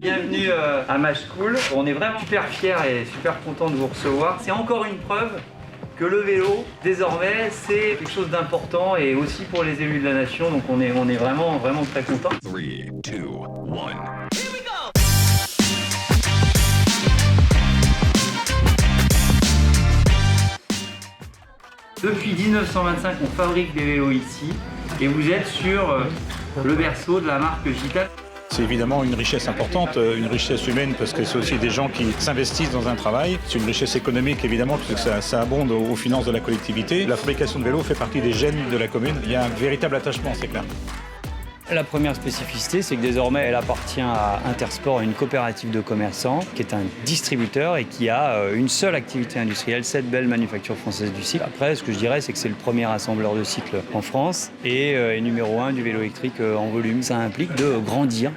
Bienvenue à Match School. On est vraiment super fiers et super contents de vous recevoir. C'est encore une preuve que le vélo, désormais, c'est quelque chose d'important et aussi pour les élus de la nation. Donc on est vraiment très contents. 3, 2, 1. Depuis 1925, on fabrique des vélos ici et vous êtes sur le berceau de la marque Gita. C'est évidemment une richesse importante, une richesse humaine parce que c'est aussi des gens qui s'investissent dans un travail. C'est une richesse économique évidemment parce que ça abonde aux finances de la collectivité. La fabrication de vélos fait partie des gènes de la commune. Il y a un véritable attachement, c'est clair. La première spécificité, c'est que désormais, elle appartient à Intersport, une coopérative de commerçants, qui est un distributeur et qui a une seule activité industrielle, cette belle manufacture française du cycle. Après, ce que je dirais, c'est que c'est le premier assembleur de cycles en France et numéro 1 du vélo électrique en volume. Ça implique de grandir.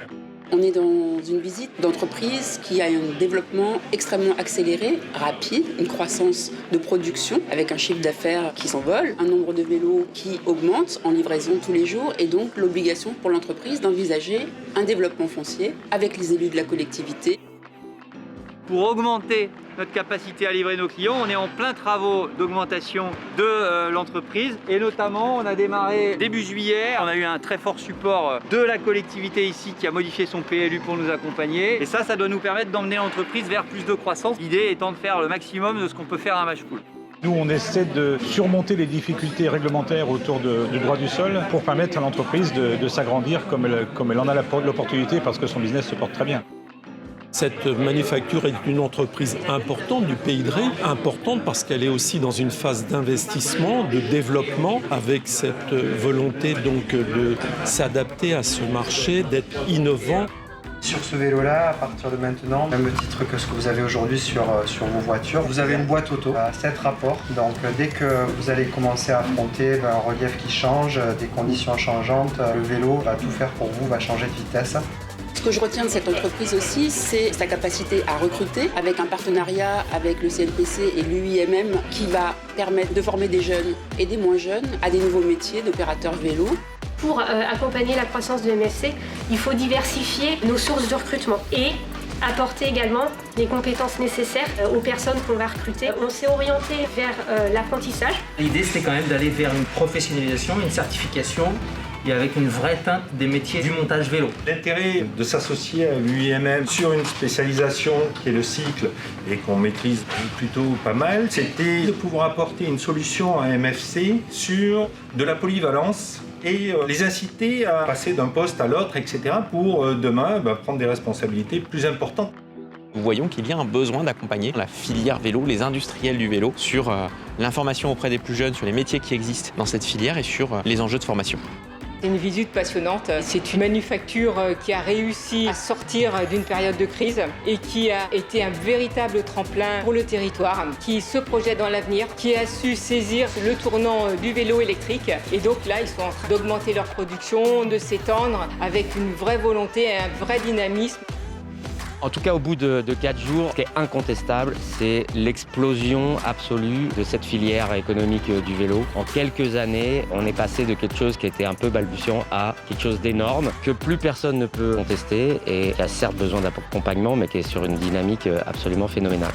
On est dans une visite d'entreprise qui a un développement extrêmement accéléré, rapide, une croissance de production avec un chiffre d'affaires qui s'envole, un nombre de vélos qui augmente en livraison tous les jours et donc l'obligation pour l'entreprise d'envisager un développement foncier avec les élus de la collectivité. Pour augmenter notre capacité à livrer nos clients, on est en plein travaux d'augmentation de l'entreprise et notamment on a démarré début juillet, on a eu un très fort support de la collectivité ici qui a modifié son PLU pour nous accompagner et ça doit nous permettre d'emmener l'entreprise vers plus de croissance. L'idée étant de faire le maximum de ce qu'on peut faire à Match School. Nous, on essaie de surmonter les difficultés réglementaires du droit du sol pour permettre à l'entreprise de s'agrandir comme elle en a l'opportunité parce que son business se porte très bien. Cette manufacture est une entreprise importante du Pays de Ré, importante parce qu'elle est aussi dans une phase d'investissement, de développement, avec cette volonté donc de s'adapter à ce marché, d'être innovant. Sur ce vélo-là, à partir de maintenant, même titre que ce que vous avez aujourd'hui sur vos voitures, vous avez une boîte auto à 7 rapports. Donc dès que vous allez commencer à affronter un relief qui change, des conditions changeantes, le vélo va tout faire pour vous, va changer de vitesse. Ce que je retiens de cette entreprise aussi, c'est sa capacité à recruter avec un partenariat avec le CNPC et l'UIMM qui va permettre de former des jeunes et des moins jeunes à des nouveaux métiers d'opérateurs vélo. Pour accompagner la croissance de MFC, il faut diversifier nos sources de recrutement et apporter également les compétences nécessaires aux personnes qu'on va recruter. On s'est orienté vers l'apprentissage. L'idée, c'était quand même d'aller vers une professionnalisation, une certification et avec une vraie teinte des métiers du montage vélo. L'intérêt de s'associer à l'UIMM sur une spécialisation qui est le cycle et qu'on maîtrise plutôt pas mal, c'était de pouvoir apporter une solution à MFC sur de la polyvalence et les inciter à passer d'un poste à l'autre, etc. pour demain prendre des responsabilités plus importantes. Nous voyons qu'il y a un besoin d'accompagner la filière vélo, les industriels du vélo, sur l'information auprès des plus jeunes, sur les métiers qui existent dans cette filière et sur les enjeux de formation. C'est une visite passionnante. C'est une manufacture qui a réussi à sortir d'une période de crise et qui a été un véritable tremplin pour le territoire, qui se projette dans l'avenir, qui a su saisir le tournant du vélo électrique. Et donc là, ils sont en train d'augmenter leur production, de s'étendre avec une vraie volonté et un vrai dynamisme. En tout cas, au bout de 4 jours, ce qui est incontestable, c'est l'explosion absolue de cette filière économique du vélo. En quelques années, on est passé de quelque chose qui était un peu balbutiant à quelque chose d'énorme, que plus personne ne peut contester et qui a certes besoin d'accompagnement, mais qui est sur une dynamique absolument phénoménale.